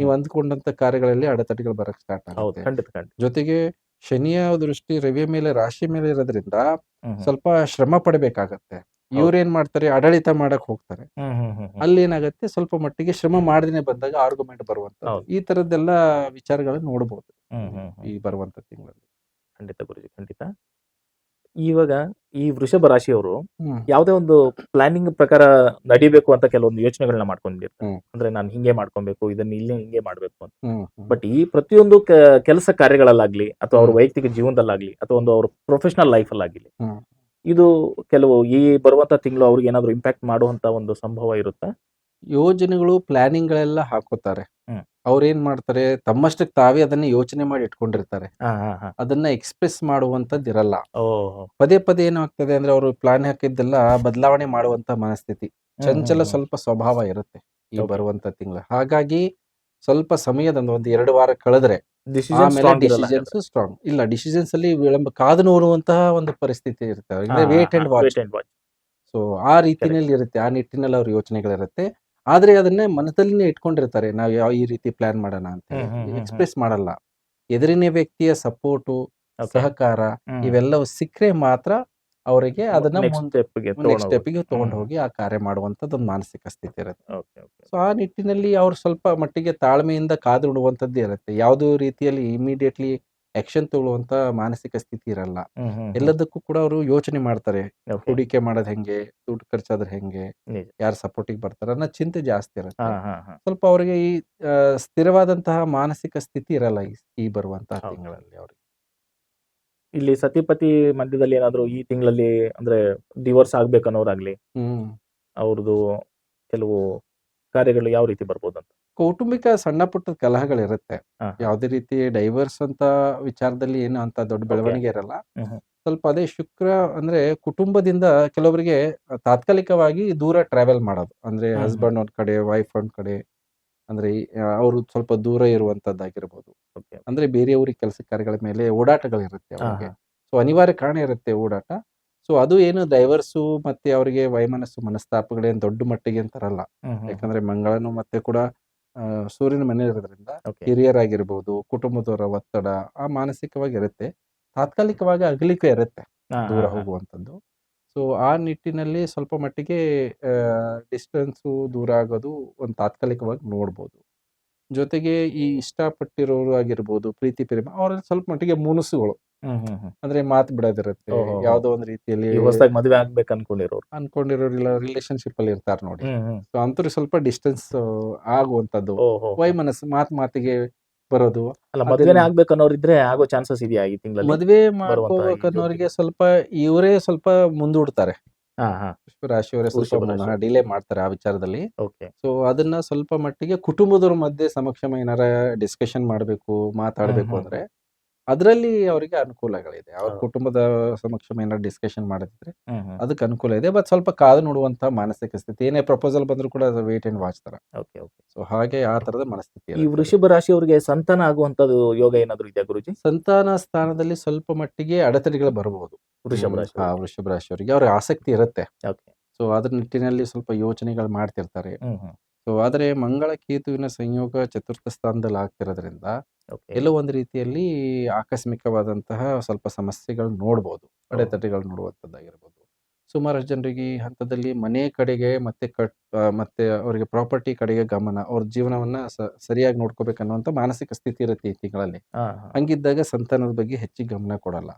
ನೀವು ಅಂದ್ಕೊಂಡಂತ ಕಾರ್ಯಗಳಲ್ಲಿ ಅಡೆತಡೆಗಳು ಬರಕ್ ಸ್ಟಾರ್ಟ್ ಆಗುತ್ತೆ. ಜೊತೆಗೆ ಶನಿಯ ದೃಷ್ಟಿ ರವಿಯ ಮೇಲೆ, ರಾಶಿ ಮೇಲೆ ಇರೋದ್ರಿಂದ ಸ್ವಲ್ಪ ಶ್ರಮ ಪಡಬೇಕಾಗತ್ತೆ. ಇವ್ರೇನ್ ಮಾಡ್ತಾರೆ, ಆಡಳಿತ ಮಾಡಕ್ ಹೋಗ್ತಾರೆ. ಅಲ್ಲಿ ಏನಾಗತ್ತೆ, ಸ್ವಲ್ಪ ಮಟ್ಟಿಗೆ ಶ್ರಮ ಮಾಡದೇನೆ ಬಂದಾಗ ಆರ್ಗ್ಯುಮೆಂಟ್ ಬರುವಂತ ಈ ತರದ್ದೆಲ್ಲ ವಿಚಾರಗಳನ್ನ ನೋಡಬಹುದು ಈ ಬರುವಂತ ತಿಂಗಳಲ್ಲಿ. ಖಂಡಿತ ಗುರುಜಿ, ಖಂಡಿತ. ಇವಾಗ ಈ ವೃಷಭ ರಾಶಿಯವರು ಯಾವುದೇ ಒಂದು ಪ್ಲಾನಿಂಗ್ ಪ್ರಕಾರ ನಡಿಬೇಕು ಅಂತ ಕೆಲವೊಂದು ಯೋಚನೆಗಳನ್ನ ಮಾಡ್ಕೊಂಡಿರ್ತಾರೆ. ಅಂದ್ರೆ ನಾನು ಹಿಂಗೆ ಮಾಡ್ಕೊಬೇಕು, ಇದನ್ನ ಇಲ್ಲಿ ಹಿಂಗೆ ಮಾಡ್ಬೇಕು ಅಂತ. ಬಟ್ ಈ ಪ್ರತಿಯೊಂದು ಕೆಲಸ ಕಾರ್ಯಗಳಲ್ಲಾಗ್ಲಿ ಅಥವಾ ಅವ್ರ ವೈಯಕ್ತಿಕ ಜೀವನದಲ್ಲಾಗ್ಲಿ ಅಥವಾ ಒಂದು ಅವ್ರ ಪ್ರೊಫೆಷನಲ್ ಲೈಫ್ ಅಲ್ಲಾಗ್ಲಿ ಇದು ಕೆಲವು ಈ ಬರುವಂತ ತಿಂಗಳು ಅವ್ರಿಗೆ ಏನಾದ್ರು ಇಂಪ್ಯಾಕ್ಟ್ ಮಾಡುವಂತ ಒಂದು ಸಂಭವ ಇರುತ್ತಾ? ಯೋಜನೆಗಳು, ಪ್ಲಾನಿಂಗ್ ಗಳೆಲ್ಲ ಹಾಕೋತಾರೆ. ಅವ್ರೇನ್ ಮಾಡ್ತಾರೆ, ತಮ್ಮಷ್ಟಕ್ಕೆ ತಾವೇ ಅದನ್ನ ಯೋಚನೆ ಮಾಡಿ ಇಟ್ಕೊಂಡಿರ್ತಾರೆ. ಅದನ್ನ ಎಕ್ಸ್ಪ್ರೆಸ್ ಮಾಡುವಂತದ್ದು ಇರಲ್ಲ. ಪದೇ ಪದೇ ಏನಾಗ್ತದೆ ಅಂದ್ರೆ ಅವರು ಪ್ಲಾನ್ ಹಾಕಿದ್ದೆಲ್ಲ ಬದಲಾವಣೆ ಮಾಡುವಂತ ಮನಸ್ಥಿತಿ, ಚಂಚಲ ಸ್ವಲ್ಪ ಸ್ವಭಾವ ಇರುತ್ತೆ ಈ ಬರುವಂತ ತಿಂಗಳು. ಹಾಗಾಗಿ ಸ್ವಲ್ಪ ಸಮಯದ ಒಂದು 2 ವಾರ ಕಳೆದ್ರೆ ಡಿಸಿಷನ್ಸ್ ಸ್ಟ್ರಾಂಗ್ ಇಲ್ಲ. ಡಿಸಿಷನ್ಸ್ ಅಲ್ಲಿ ವಿಳಂಬ, ಕಾದು ನೋಡುವಂತಹ ಒಂದು ಪರಿಸ್ಥಿತಿ ಇರುತ್ತೆ. Wait and watch. ಸೊ ಆ ರೀತಿನಲ್ಲಿ ಇರುತ್ತೆ, ಆ ನಿಟ್ಟಿನಲ್ಲಿ ಅವ್ರ ಯೋಚನೆಗಳಿರುತ್ತೆ. ಆದ್ರೆ ಅದನ್ನೇ ಮನದಲ್ಲಿನೇ ಇಟ್ಕೊಂಡಿರ್ತಾರೆ, ನಾವ್ ಯಾವ ಈ ರೀತಿ ಪ್ಲಾನ್ ಮಾಡೋಣ ಅಂತ ಎಕ್ಸ್ಪ್ರೆಸ್ ಮಾಡಲ್ಲ. ಎದುರಿನ ವ್ಯಕ್ತಿಯ ಸಪೋರ್ಟು Okay. ಸಹಕಾರ ಇವೆಲ್ಲವೂ ಸಿಕ್ಕರೆ ಮಾತ್ರ ಅವರಿಗೆ ಅದನ್ನ ನೆಕ್ಸ್ಟ್ ಮುಂದೆ ಸ್ಟೆಪ್ಗೆ ನೆಕ್ಸ್ಟ್ ಸ್ಟೆಪ್ಗೆ ತಗೊಂಡು ಹೋಗಿ ಆ ಕಾರ್ಯ ಮಾಡುವಂಥದ್ದು ಒಂದು ಮಾನಸಿಕ ಸ್ಥಿತಿ ಇರುತ್ತೆ. ಓಕೆ ಓಕೆ ಸೊ ಆ ನಿಟ್ಟಿನಲ್ಲಿ ಅವ್ರು ಸ್ವಲ್ಪ ಮಟ್ಟಿಗೆ ತಾಳ್ಮೆಯಿಂದ ಕಾದು ನೋಡುವಂಥದ್ದು ಇರುತ್ತೆ. ಯಾವುದೋ ರೀತಿಯಲ್ಲಿ ಇಮಿಡಿಯೇಟ್ಲಿ ಆಕ್ಷನ್ ತಗೊಳ್ಳುವಂತ ಮಾನಸಿಕ ಸ್ಥಿತಿ ಇರಲ್ಲ. ಎಲ್ಲದಕ್ಕೂ ಕೂಡ ಅವರು ಯೋಚನೆ ಮಾಡ್ತಾರೆ. ಓಕೆ ಹೂಡಿಕೆ ಮಾಡೋದು ಹೆಂಗೆ, ದುಡ್ಡು ಖರ್ಚಾದ್ರೆ ಹೆಂಗೆ, ನಿಜ ಯಾರು ಸಪೋರ್ಟಿಗೆ ಬರ್ತಾರೆ ಅನ್ನೋ ಚಿಂತೆ ಜಾಸ್ತಿ ಇರುತ್ತೆ. ಹಾ ಹಾ ಹಾ ಸ್ವಲ್ಪ ಅವರಿಗೆ ಈ ಸ್ಥಿರವಾದಂತಹ ಮಾನಸಿಕ ಸ್ಥಿತಿ ಇರಲ್ಲ ಈ ಬರುವಂತಹ ಹೌದು. ತಿಂಗಳಲ್ಲಿ ಅವ್ರಿಗೆ. ಇಲ್ಲಿ ಸತಿಪತಿ ಮಧ್ಯದಲ್ಲಿ ಏನಾದ್ರು ಈ ತಿಂಗಳಲ್ಲಿ ಅಂದ್ರೆ ಡಿವೋರ್ಸ್ ಆಗ್ಬೇಕನ್ನೋರಾಗ್ಲಿ ಹ್ಮ್ ಅವ್ರದ್ದು ಕೆಲವು ಕಾರ್ಯಗಳು ಯಾವ ರೀತಿ ಬರ್ಬೋದು ಅಂತ. ಕೌಟುಂಬಿಕ ಸಣ್ಣ ಪುಟ್ಟ ಕಲಹಗಳಿರುತ್ತೆ. ಹಾ, ಹಾ. ಯಾವುದೇ ರೀತಿ ಡೈವರ್ಸ್ ಅಂತ ವಿಚಾರದಲ್ಲಿ ಏನು ಅಂತ ದೊಡ್ಡ ಬೆಳವಣಿಗೆ ಇರಲ್ಲ. ಹ್ಮ್. ಸ್ವಲ್ಪ ಅದೇ ಶುಕ್ರ ಅಂದ್ರೆ ಕುಟುಂಬದಿಂದ ಕೆಲವರಿಗೆ ತಾತ್ಕಾಲಿಕವಾಗಿ ದೂರ ಟ್ರಾವೆಲ್ ಮಾಡೋದು. ಅಂದ್ರೆ ಹ್ಮ್. ಹಸ್ಬೆಂಡ್ ಒಂದ್ ಕಡೆ, ವೈಫ್ ಒಂದ್ ಕಡೆ, ಅಂದ್ರೆ ಅವರು ಸ್ವಲ್ಪ ದೂರ ಇರುವಂತದ್ದಾಗಿರ್ಬೋದು. ಓಕೆ ಅಂದ್ರೆ ಬೇರೆಯವ್ರಿಗೆ ಕೆಲಸ ಕಾರ್ಯಗಳ ಮೇಲೆ ಓಡಾಟಗಳಿರುತ್ತೆ ಹಾ ಅವರಿಗೆ. ಹಾ ಸೊ ಅನಿವಾರ್ಯ ಕಾರಣ ಇರುತ್ತೆ ಓಡಾಟ. ಸೊ ಅದು ಏನು ಡೈವರ್ಸು ಮತ್ತೆ ಅವರಿಗೆ ವೈಮನಸ್ಸು ಮನಸ್ತಾಪಗಳೇನು ದೊಡ್ಡ ಮಟ್ಟಿಗೆ ಅಂತರಲ್ಲ. ಯಾಕಂದ್ರೆ ಮಂಗಳನು ಮತ್ತೆ ಕೂಡ ಸೂರ್ಯನ ಮನೆ ಇರೋದ್ರಿಂದ ಓಕೆ ಹಿರಿಯರ್ ಆಗಿರ್ಬೋದು, ಕುಟುಂಬದವರ ಒತ್ತಡ ಆ ಮಾನಸಿಕವಾಗಿ ಇರುತ್ತೆ. ತಾತ್ಕಾಲಿಕವಾಗಿ ಅಗಲಿಕೆ ಇರುತ್ತೆ ದೂರ ಹೋಗುವಂಥದ್ದು. ಸೊ ಆ ನಿಟ್ಟಿನಲ್ಲಿ ಸ್ವಲ್ಪ ಮಟ್ಟಿಗೆ ಡಿಸ್ಟೆನ್ಸು ದೂರ ಆಗೋದು ಒಂದು ತಾತ್ಕಾಲಿಕವಾಗಿ ನೋಡ್ಬೋದು. ಜೊತೆಗೆ ಈ ಇಷ್ಟಪಟ್ಟಿರೋರು ಆಗಿರ್ಬೋದು, ಪ್ರೀತಿ ಪ್ರೇಮ ಅವ್ರಲ್ಲಿ ಸ್ವಲ್ಪ ಮಟ್ಟಿಗೆ ಮುನುಸುಗಳು ಅಂದ್ರೆ ಮಾತು ಬಿಡೋದಿರುತ್ತೆ. ಓಹೋ. ಯಾವ್ದೋ ಒಂದು ರೀತಿಯಲ್ಲಿ ಹೊಸದಾಗಿ ಮದುವೆ ಆಗ್ಬೇಕು ಅನ್ಕೊಂಡಿರೋರು. ಅನ್ಕೊಂಡಿರೋರಿಲ್ಲ ರಿಲೇಶನ್ಶಿಪ್ ಅಲ್ಲಿ ಇರ್ತಾರೆ ನೋಡಿ. ಸೊ ಅಂತವ್ರಿಗೆ ಸ್ವಲ್ಪ ಡಿಸ್ಟೆನ್ಸ್ ಆಗುವಂತದ್ದು, ಓಹೋ ವೈಮನಸ್ಸು ಮಾತಿಗೆ ಬರೋದು. ಅಲ್ಲ ಮದುವೆನೇ ಆಗ್ಬೇಕನ್ನೋರಿದ್ರೆ ಆಗೋ ಚಾನ್ಸಸ್ ಇದೆಯಾ ಈ ತಿಂಗಳಲ್ಲಿ? ಮದುವೆ ಬರುವಂತ ಈ ಮಾಡ್ಕೋಬೇಕನ್ನೋರಿಗೆ ಸ್ವಲ್ಪ ಇವರೇ ಸ್ವಲ್ಪ ಮುಂದೂಡ್ತಾರೆ. ಹಾ ಹಾ ರಾಶಿಯವರೇ ವೃಷಭ ಸ್ವಲ್ಪ ರಾಶಿ. ಡಿಲೇ ಮಾಡ್ತಾರೆ ಆ ವಿಚಾರದಲ್ಲಿ. ಓಕೆ ಸೊ ಅದನ್ನ ಸ್ವಲ್ಪ ಮಟ್ಟಿಗೆ ಕುಟುಂಬದವ್ರ ಮಧ್ಯೆ ಸಮಕ್ಷಮ ಏನಾರ ಡಿಸ್ಕಷನ್ ಮಾಡಬೇಕು, ಮಾತಾಡ್ಬೇಕು ಹ್ಮ್. ಅಂದ್ರೆ ಅದರಲ್ಲಿ ಅವರಿಗೆ ಅನುಕೂಲಗಳಿದೆ. ಅವ್ರ ಹೌದು. ಕುಟುಂಬದ ಸಮಕ್ಷಮ ಏನಾರ ಡಿಸ್ಕಷನ್ ಮಾಡಿದ್ರೆ ಅದಕ್ಕೆ ಅನುಕೂಲ ಇದೆ. ಬಟ್ ಸ್ವಲ್ಪ ಕಾದು ನೋಡುವಂತ ಮಾನಸಿಕ ಸ್ಥಿತಿ. ಏನೇ ಪ್ರಪೋಸಲ್ ಬಂದ್ರು ಕೂಡ ಅದು ವೇಟ್ ಅಂಡ್ ವಾಚ್ ತರ. ಓಕೆ ಓಕೆ ಸೊ ಹಾಗೆ ಆ ತರದ ಮನಸ್ಥಿತಿ ಈ ಇರುತ್ತೆ. ವೃಷಭ ರಾಶಿಯವರಿಗೆ ಸಂತಾನ ಆಗುವಂತದ್ದು ಯೋಗ ಏನಾದ್ರು ಇದೆಯಾ ಗುರುಜಿ? ಸಂತಾನ ಸ್ಥಾನದಲ್ಲಿ ಸ್ವಲ್ಪ ಮಟ್ಟಿಗೆ ಅಡೆತಡೆಗಳು ಬರಬಹುದು. ವೃಷಭ ರಾಶಿ ವೃಷಭ ರಾಶಿಯವರಿಗೆ ಅವ್ರಿಗೆ ಆಸಕ್ತಿ ಇರುತ್ತೆ. ಓಕೆ ಸೊ ಅದ್ರ ನಿಟ್ಟಿನಲ್ಲಿ ಸ್ವಲ್ಪ ಯೋಚನೆಗಳು ಮಾಡ್ತಿರ್ತಾರೆ. ಸೊ ಆದರೆ ಮಂಗಳ ಕೇತುವಿನ ಸಂಯೋಗ ಚತುರ್ಥ ಸ್ಥಾನದಲ್ಲಿ ಆಗ್ತಿರೋದ್ರಿಂದ ಓಕೆ ಎಲ್ಲೋ ಒಂದು ರೀತಿಯಲ್ಲಿ ಆಕಸ್ಮಿಕವಾದಂತಹ ಸ್ವಲ್ಪ ಸಮಸ್ಯೆಗಳು ನೋಡ್ಬೋದು. ಅಡೆತಡೆಗಳು ನೋಡುವಂಥದ್ದಾಗಿರ್ಬೋದು. ಸುಮಾರು ಜನರಿಗೆ ಈ ಹಂತದಲ್ಲಿ ಮನೆ ಕಡೆಗೆ ಮತ್ತೆ ಅವರಿಗೆ ಪ್ರಾಪರ್ಟಿ ಕಡೆಗೆ ಗಮನ, ಅವ್ರ ಜೀವನವನ್ನ ಸರಿಯಾಗಿ ನೋಡ್ಕೋಬೇಕನ್ನುವಂತ ಮಾನಸಿಕ ಸ್ಥಿತಿ ಇರುತ್ತೆ ಈ ತಿಂಗಳಲ್ಲಿ. ಹಂಗಿದ್ದಾಗ ಸಂತಾನದ ಬಗ್ಗೆ ಹೆಚ್ಚಿಗೆ ಗಮನ ಕೊಡಲ್ಲ.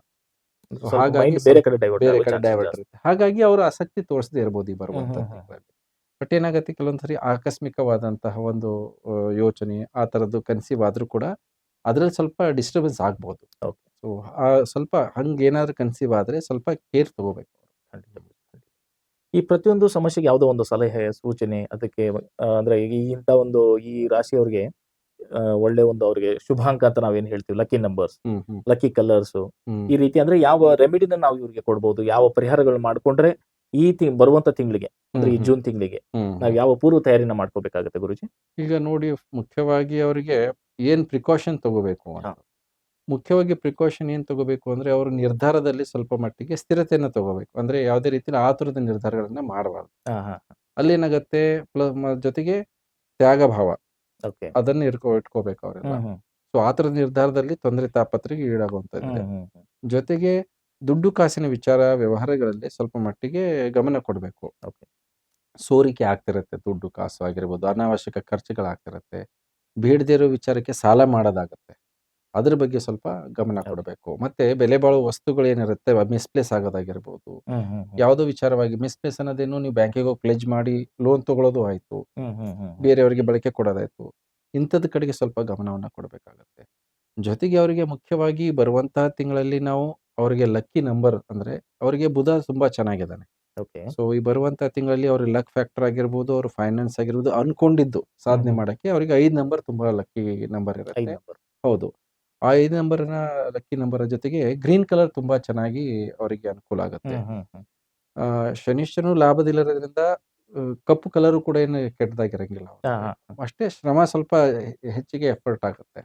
ಹಾಗಾಗಿ ಬೇರೆ ಕಡೆ ಡೈವರ್ಟ್ ಬೇರೆ ಕಡೆ ಡೈವರ್ಟ್ ಇರುತ್ತೆ. ಹಾಗಾಗಿ ಅವರು ಆಸಕ್ತಿ ತೋರಿಸದೇ ಇರ್ಬೋದು ಈ ಬರುವಂತ ಹ್ಮ್, ಹ್ಮ್, ತಿಂಗಳಲ್ಲಿ. ಬಟ್ ಏನಾಗತ್ತೆ ಕೆಲವೊಂದ್ಸರಿ ಆಕಸ್ಮಿಕವಾದಂತಹ ಒಂದು ಯೋಚನೆ ಆ ತರದ್ದು ಕನ್ಸೀವ್ ಆದ್ರೂ ಕೂಡ ಅದ್ರಲ್ಲಿ ಸ್ವಲ್ಪ ಡಿಸ್ಟರ್ಬೆನ್ಸ್ ಆಗ್ಬೋದು. Okay. ಸೊ ಸ್ವಲ್ಪ ಹಂಗೇನಾದ್ರೂ ಕನ್ಸೀವ್ ಆದ್ರೆ ಸ್ವಲ್ಪ ಕೇರ್ ತಗೋಬೇಕು. ಈ ಪ್ರತಿಯೊಂದು ಸಮಸ್ಯೆಗೆ ಯಾವುದೋ ಒಂದು ಸಲಹೆ ಸೂಚನೆ ಅದಕ್ಕೆ ಅಂದ್ರೆ ಇಂಥ ಒಂದು ಈ ರಾಶಿಯವರಿಗೆ ಒಳ್ಳೆ ಒಂದು ಅವ್ರಿಗೆ ಶುಭಾಂಕ ಅಂತ ನಾವೇನ್ ಹೇಳ್ತೀವಿ, ಲಕ್ಕಿ ನಂಬರ್ಸ್, ಲಕ್ಕಿ ಕಲರ್ಸ್, ಈ ರೀತಿ ಅಂದ್ರೆ ಯಾವ ರೆಮಿಡಿನ ನಾವು ಇವ್ರಿಗೆ ಕೊಡ್ಬೋದು, ಯಾವ ಪರಿಹಾರಗಳು ಮಾಡ್ಕೊಂಡ್ರೆ ಈ ಬರುವಂತ ತಿಂಗಳಿಗೆ ಅಂದ್ರೆ ಈ ಜೂನ್ ತಿಂಗಳಿಗೆ ನಾವ್ ಯಾವ ಪೂರ್ವ ತಯಾರಿನ ಮಾಡ್ಕೋಬೇಕಾಗತ್ತೆ ಗುರುಜಿ? ಈಗ ನೋಡಿ, ಮುಖ್ಯವಾಗಿ ಅವರಿಗೆ ಏನ್ ಪ್ರಿಕಾಷನ್ ತಗೋಬೇಕು ಅಂತ. ಮುಖ್ಯವಾಗಿ ಪ್ರಿಕಾಷನ್ ಏನ್ ತಗೋಬೇಕು ಅಂದ್ರೆ ಅವ್ರ ನಿರ್ಧಾರದಲ್ಲಿ ಸ್ವಲ್ಪ ಮಟ್ಟಿಗೆ ಸ್ಥಿರತೆಯನ್ನ ತಗೋಬೇಕು. ಅಂದ್ರೆ ಯಾವುದೇ ರೀತಿ ಆತುರದ ನಿರ್ಧಾರಗಳನ್ನ ಮಾಡಬಾರ್ದು. ಅಲ್ಲೇನಾಗತ್ತೆ ಜೊತೆಗೆ ತ್ಯಾಗ ಭಾವ ಅದನ್ನ ಇಟ್ಕೋಬೇಕು ಅವರೆಲ್ಲ. ಸೊ ಆತರದ ನಿರ್ಧಾರದಲ್ಲಿ ತೊಂದರೆ ತಾಪತ್ರೆಗೆ ಈಡಾಗುವಂತದ್ದು. ಜೊತೆಗೆ ದುಡ್ಡು ಕಾಸಿನ ವಿಚಾರ ವ್ಯವಹಾರಗಳಲ್ಲಿ ಸ್ವಲ್ಪ ಮಟ್ಟಿಗೆ ಗಮನ ಕೊಡಬೇಕು. ಸೋರಿಕೆ ಆಗ್ತಿರತ್ತೆ, ದುಡ್ಡು ಕಾಸು ಆಗಿರ್ಬೋದು, ಅನಾವಶ್ಯಕ ಖರ್ಚುಗಳಾಗ್ತಿರತ್ತೆ, ಬೇಡದೇ ಇರೋ ವಿಚಾರಕ್ಕೆ ಸಾಲ ಮಾಡೋದಾಗತ್ತೆ. ಅದ್ರ ಬಗ್ಗೆ ಸ್ವಲ್ಪ ಗಮನ ಕೊಡಬೇಕು. ಮತ್ತೆ ಬೆಲೆ ಬಾಳುವ ವಸ್ತುಗಳು ಏನಿರುತ್ತೆ ಮಿಸ್ಪ್ಲೇಸ್ ಆಗೋದಾಗಿರ್ಬೋದು, ಯಾವುದೋ ವಿಚಾರವಾಗಿ ಮಿಸ್ಪ್ಲೇಸ್ ಅನ್ನೋದೇನು, ನೀವು ಬ್ಯಾಂಕಿಗೆ ಹೋಗಿ ಪ್ಲೆಜ್ ಮಾಡಿ ಲೋನ್ ತಗೊಳ್ಳೋದು ಆಯ್ತು, ಬೇರೆಯವರಿಗೆ ಬಳಕೆ ಕೊಡೋದಾಯ್ತು, ಇಂಥದ್ ಕಡೆಗೆ ಸ್ವಲ್ಪ ಗಮನವನ್ನ ಕೊಡಬೇಕಾಗತ್ತೆ. ಜೊತೆಗೆ ಅವರಿಗೆ ಮುಖ್ಯವಾಗಿ ಬರುವಂತಹ ತಿಂಗಳಲ್ಲಿ ನಾವು ಅವರಿಗೆ ಲಕ್ಕಿ ನಂಬರ್ ಅಂದ್ರೆ ಅವರಿಗೆ ಬುಧ ತುಂಬಾ ಚೆನ್ನಾಗಿದ್ದಾನೆ. ಸೊ ಈ ಬರುವಂತಹ ತಿಂಗಳಲ್ಲಿ ಅವ್ರ ಲಕ್ ಫ್ಯಾಕ್ಟರ್ ಆಗಿರ್ಬೋದು, ಅವ್ರ ಫೈನಾನ್ಸ್ ಆಗಿರ್ಬೋದು, ಅನ್ಕೊಂಡಿದ್ದು ಸಾಧನೆ ಮಾಡಕ್ಕೆ ಅವರಿಗೆ 5 ನಂಬರ್ ತುಂಬಾ ಲಕ್ಕಿ ನಂಬರ್ ಇರುತ್ತೆ. ಹೌದು, ಆ 5 ನಂಬರ್ನ ಲಕ್ಕಿ ನಂಬರ್ ಜೊತೆಗೆ ಗ್ರೀನ್ ಕಲರ್ ತುಂಬಾ ಚೆನ್ನಾಗಿ ಅವರಿಗೆ ಅನುಕೂಲ ಆಗುತ್ತೆ. ಶನಿಶ್ಚರನು ಲಾಭದಿಲ್ಲದ್ರಿಂದ ಕಪ್ಪು ಕಲರ್ ಕೂಡ ಏನು ಕೆಟ್ಟದಾಗಿರಂಗಿಲ್ಲ. ಅಷ್ಟೇ ಶ್ರಮ ಸ್ವಲ್ಪ ಹೆಚ್ಚಿಗೆ ಎಫರ್ಟ್ ಆಗುತ್ತೆ.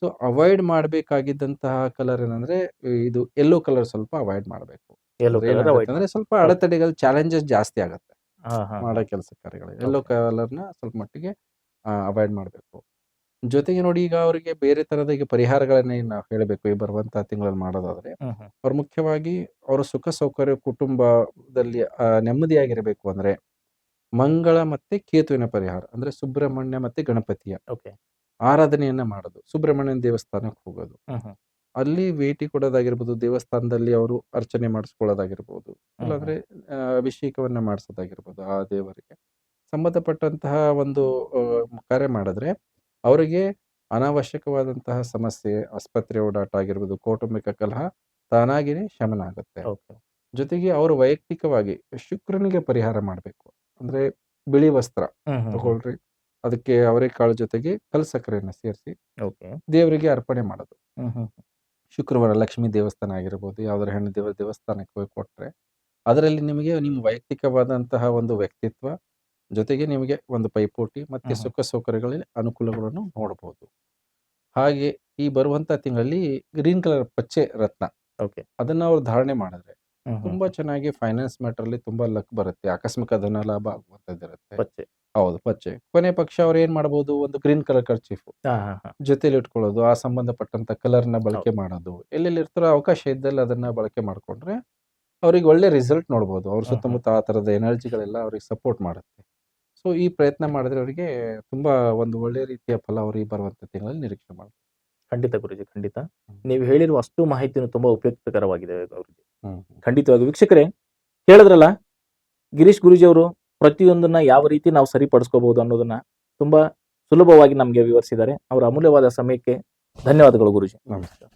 ಸೊ ಅವಾಯ್ಡ್ ಮಾಡಬೇಕಾಗಿದ್ದಂತಹ ಕಲರ್ ಏನಂದ್ರೆ ಇದು ಯೆಲ್ಲೋ ಕಲರ್ ಸ್ವಲ್ಪ ಅವಾಯ್ಡ್ ಮಾಡಬೇಕು. ಅಂದ್ರೆ ಸ್ವಲ್ಪ ಅಡೆತಡೆಗಳು ಚಾಲೆಂಜಸ್ ಜಾಸ್ತಿ ಆಗುತ್ತೆ ಮಾಡೋ ಕೆಲಸ ಕಾರ್ಯಗಳು. ಯೆಲ್ಲೋ ಕಲರ್ನ ಸ್ವಲ್ಪ ಮಟ್ಟಿಗೆ ಅವಾಯ್ಡ್ ಮಾಡಬೇಕು. ಜೊತೆಗೆ ನೋಡಿ ಈಗ ಅವರಿಗೆ ಬೇರೆ ತರದ ಈಗ ಪರಿಹಾರಗಳನ್ನೇ ನಾವು ಹೇಳಬೇಕು ಈ ಬರುವಂತಹ ತಿಂಗಳಲ್ಲಿ ಮಾಡೋದಾದ್ರೆ ಅವ್ರು ಮುಖ್ಯವಾಗಿ ಅವರ ಸುಖ ಸೌಕರ್ಯ ಕುಟುಂಬದಲ್ಲಿ ನೆಮ್ಮದಿಯಾಗಿರಬೇಕು ಅಂದ್ರೆ ಮಂಗಳ ಮತ್ತೆ ಕೇತುವಿನ ಪರಿಹಾರ ಅಂದ್ರೆ ಸುಬ್ರಹ್ಮಣ್ಯ ಮತ್ತೆ ಗಣಪತಿಯ ಓಕೆ ಆರಾಧನೆಯನ್ನ ಮಾಡೋದು, ಸುಬ್ರಹ್ಮಣ್ಯನ ದೇವಸ್ಥಾನಕ್ಕೆ ಹೋಗೋದು, ಅಲ್ಲಿ ಭೇಟಿ ಕೊಡೋದಾಗಿರ್ಬೋದು, ದೇವಸ್ಥಾನದಲ್ಲಿ ಅವರು ಅರ್ಚನೆ ಮಾಡಿಸ್ಕೊಳ್ಳೋದಾಗಿರ್ಬೋದು, ಇಲ್ಲಾಂದ್ರೆ ಅಭಿಷೇಕವನ್ನ ಮಾಡಿಸೋದಾಗಿರ್ಬೋದು ಆ ದೇವರಿಗೆ ಸಂಬಂಧಪಟ್ಟಂತಹ ಒಂದು ಕಾರ್ಯ ಮಾಡಿದ್ರೆ ಅವರಿಗೆ ಅನಾವಶ್ಯಕವಾದಂತಹ ಸಮಸ್ಯೆ, ಆಸ್ಪತ್ರೆ ಓಡಾಟ ಆಗಿರ್ಬೋದು, ಕೌಟುಂಬಿಕ ಕಲಹ ತಾನಾಗಿನೇ ಶಮನ ಆಗುತ್ತೆ. ಜೊತೆಗೆ ಅವರು ವೈಯಕ್ತಿಕವಾಗಿ ಶುಕ್ರನಿಗೆ ಪರಿಹಾರ ಮಾಡಬೇಕು. ಅಂದ್ರೆ ಬಿಳಿ ವಸ್ತ್ರ ತಗೊಳ್ರಿ, ಅದಕ್ಕೆ ಅವರೆಕಾಳು ಜೊತೆಗೆ ಕಲ್ಸಕ್ಕರೆಯನ್ನ ಸೇರಿಸಿ ದೇವರಿಗೆ ಅರ್ಪಣೆ ಮಾಡೋದು. ಶುಕ್ರವಾರ ಲಕ್ಷ್ಮೀ ದೇವಸ್ಥಾನ ಆಗಿರ್ಬೋದು, ಯಾವ್ದಾರ ಹೆಣ್ಣು ದೇವಸ್ಥಾನಕ್ಕೆ ಹೋಗಿ ಕೊಟ್ರೆ ಅದರಲ್ಲಿ ನಿಮಗೆ ನಿಮ್ಮ ವೈಯಕ್ತಿಕವಾದಂತಹ ಒಂದು ವ್ಯಕ್ತಿತ್ವ ಜೊತೆಗೆ ನಿಮಗೆ ಒಂದು ಪೈಪೋಟಿ ಮತ್ತೆ ಸುಖ ಸೌಕರ್ಯಗಳಲ್ಲಿ ಅನುಕೂಲಗಳನ್ನು ನೋಡಬಹುದು. ಹಾಗೆ ಈ ಬರುವಂತ ತಿಂಗಳಲ್ಲಿ ಗ್ರೀನ್ ಕಲರ್ ಪಚ್ಚೆ ರತ್ನ ಅದನ್ನ ಅವ್ರು ಧಾರಣೆ ಮಾಡಿದ್ರೆ ತುಂಬಾ ಚೆನ್ನಾಗಿ ಫೈನಾನ್ಸ್ ಮ್ಯಾಟರ್ ಅಲ್ಲಿ ತುಂಬಾ ಲಕ್ ಬರುತ್ತೆ, ಆಕಸ್ಮಿಕ ಧನ ಲಾಭ ಆಗುವಂತದ್ದಿರುತ್ತೆ. ಹೌದು, ಪಚ್ಚೆ. ಕೊನೆ ಪಕ್ಷ ಅವ್ರು ಏನ್ ಮಾಡಬಹುದು, ಒಂದು ಗ್ರೀನ್ ಕಲರ್ ಕರ್ಚೀಫ್ ಜೊತೆಲಿ ಇಟ್ಕೊಳ್ಳೋದು, ಆ ಸಂಬಂಧಪಟ್ಟಂತ ಕಲರ್ ನ ಬಳಕೆ ಮಾಡೋದು, ಎಲ್ಲೆಲ್ಲಿ ಇರ್ತಾರೋ ಅವಕಾಶ ಇದ್ದಲ್ಲಿ ಅದನ್ನ ಬಳಕೆ ಮಾಡ್ಕೊಂಡ್ರೆ ಅವ್ರಿಗೆ ಒಳ್ಳೆ ರಿಸಲ್ಟ್ ನೋಡ್ಬೋದು. ಅವ್ರ ಸುತ್ತಮುತ್ತ ಆ ತರದ ಎನರ್ಜಿಗಳೆಲ್ಲ ಅವ್ರಿಗೆ ಸಪೋರ್ಟ್ ಮಾಡುತ್ತೆ. ಸೊ ಈ ಪ್ರಯತ್ನ ಮಾಡಿದ್ರೆ ಅವರಿಗೆ ತುಂಬಾ ಒಂದು ಒಳ್ಳೆ ರೀತಿಯ ಫಲ ಅವ್ರಿಗೆ ಬರುವಂತ ತಿಂಗಳಲ್ಲಿ ನಿರೀಕ್ಷೆ ಮಾಡ್ತಾರೆ. ಖಂಡಿತ ಗುರುಜಿ, ಖಂಡಿತ ನೀವು ಹೇಳಿರುವ ಅಷ್ಟು ಮಾಹಿತಿನೂ ತುಂಬಾ ಉಪಯುಕ್ತಕರವಾಗಿದೆ ಗುರುಜಿ. ಖಂಡಿತವಾಗಿ ವೀಕ್ಷಕರೇ ಕೇಳಿದ್ರಲ್ಲ, ಗಿರೀಶ್ ಗುರುಜಿ ಅವರು ಪ್ರತಿಯೊಂದನ್ನ ಯಾವ ರೀತಿ ನಾವು ಸರಿಪಡಿಸ್ಕೋಬಹುದು ಅನ್ನೋದನ್ನ ತುಂಬಾ ಸುಲಭವಾಗಿ ನಮ್ಗೆ ವಿವರಿಸಿದ್ದಾರೆ. ಅವರ ಅಮೂಲ್ಯವಾದ ಸಮಯಕ್ಕೆ ಧನ್ಯವಾದಗಳು ಗುರುಜಿ. ನಮಸ್ಕಾರ.